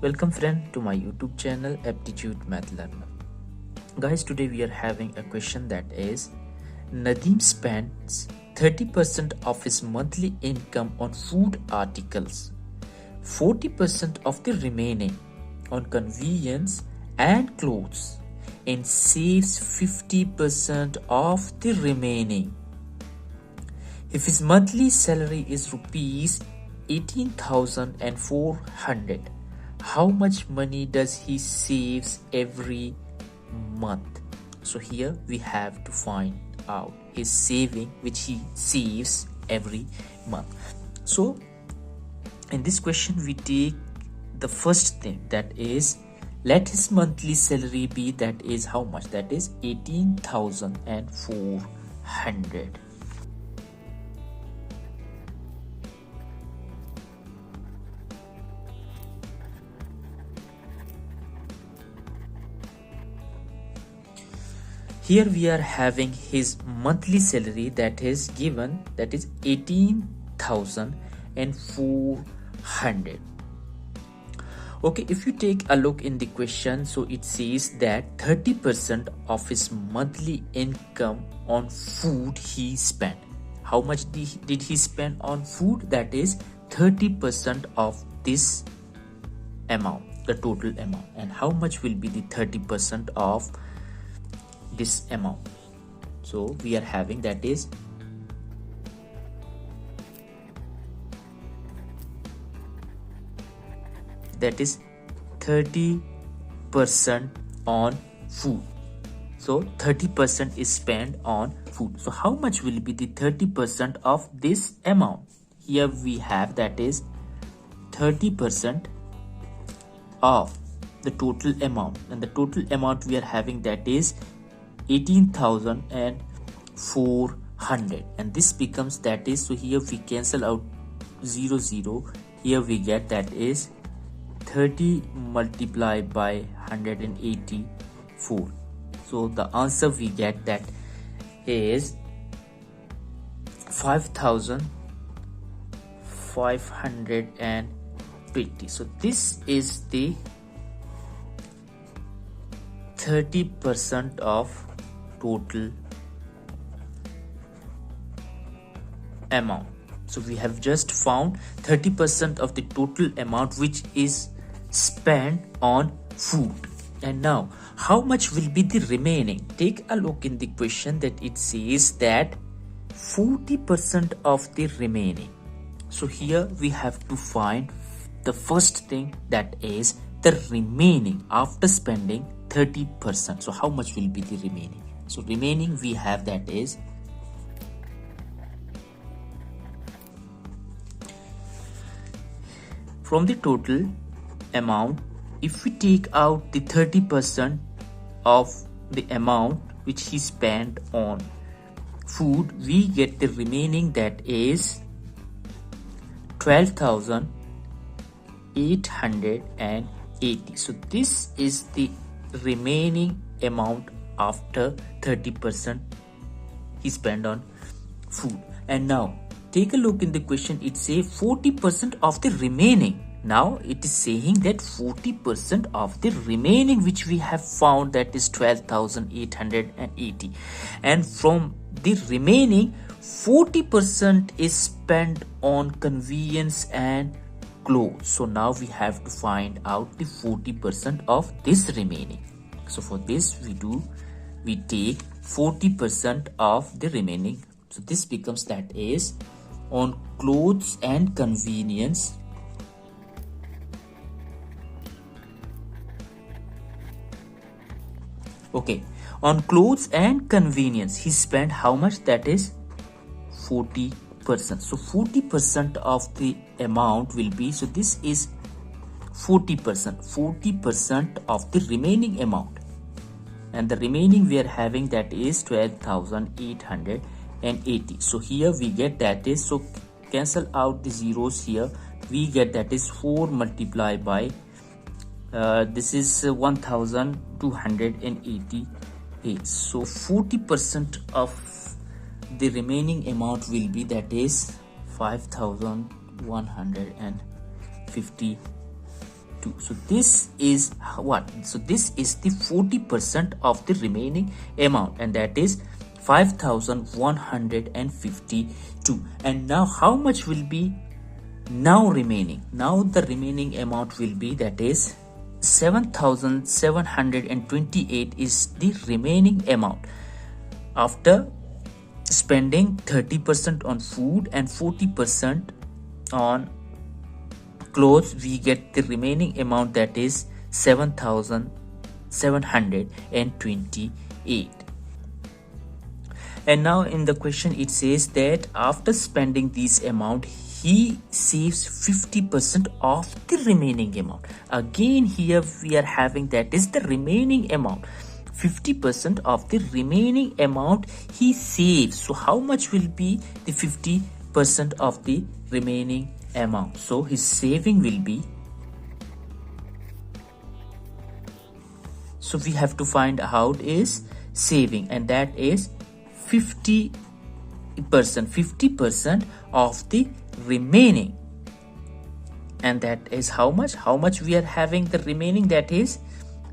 Welcome friend to my YouTube channel Aptitude Math Learner. Guys, today we are having a question that is Nadeem spends 30% of his monthly income on food articles, 40% of the remaining on convenience and clothes, and saves 50% of the remaining. If his monthly salary is rupees 18,400, how much money does he saves every month? So here we have to find out his saving which he saves every month. So in this question we take the first thing, that is let his monthly salary be, that is how much, that is 18,400. Here we are having his monthly salary that is given, that is 18,400. Okay, if you take a look in the question, so it says that 30% of his monthly income on food he spent. How much did he spend on food? That is 30% of this amount, the total amount. And how much will be the 30% of this amount? So we are having, that is 30% on food. So 30% is spent on food. So how much will be the 30% of this amount? Here we have, that is 30% of the total amount, and the total amount we are having, that is 18,400, and this becomes, that is, so here we cancel out 0 0, here we get, that is 30 multiplied by 184. So the answer we get, that is 5,520. So this is the 30% of total amount. So we have just found 30% of the total amount which is spent on food. And now how much will be the remaining? Take a look in the question, that it says that 40% of the remaining. So here we have to find the first thing, that is the remaining after spending 30%. So how much will be the remaining? So remaining we have, that is from the total amount, if we take out the 30% of the amount which he spent on food, we get the remaining, that is 12,880. So this is the remaining amount after 30% he spent on food. And now take a look in the question, it says 40% of the remaining. Now it is saying that 40% of the remaining which we have found, that is 12,880, and from the remaining 40% is spent on convenience and clothes. So now we have to find out the 40% of this remaining. So for this we take 40% of the remaining. So this becomes, that is on clothes and convenience, okay, on clothes and convenience he spent how much? That is 40%. So 40% of the amount will be, so this is 40% of the remaining amount, and the remaining we are having, that is 12,880. So here we get, that is, so cancel out the zeros here, we get, that is 4 multiplied by this is 1,288. So 40% of the remaining amount will be, that is 5,154. 2. So this is what? So this is the 40% of the remaining amount, and that is 5,152. And now how much will be now remaining? Now the remaining amount will be, that is 7,728 is the remaining amount after spending 30% on food and 40% on clothes. We get the remaining amount, that is 7,728. And now in the question it says that after spending this amount, he saves 50% of the remaining amount. Again here we are having, that is the remaining amount, 50% of the remaining amount he saves. So how much will be the 50% of the remaining amount? So his saving will be, so we have to find out his saving, and that is 50% of the remaining. And that is how much we are having the remaining, that is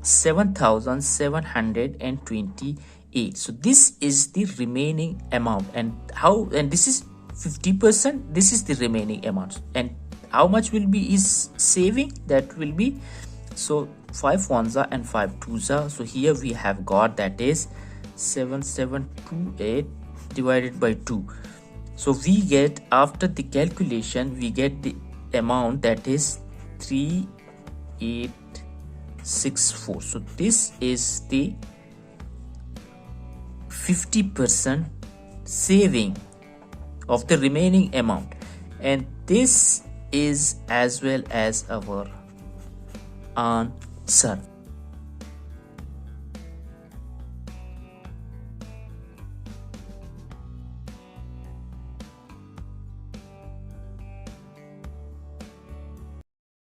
7,728. So this is the remaining amount, and this is 50%, this is the remaining amount, and how much will be his saving? That will be, so 5 ones are and 5 twos are. So here we have got, that is 7728 divided by 2. So we get, after the calculation, we get the amount, that is 3864. So this is the 50% saving of the remaining amount, and this is as well as our answer.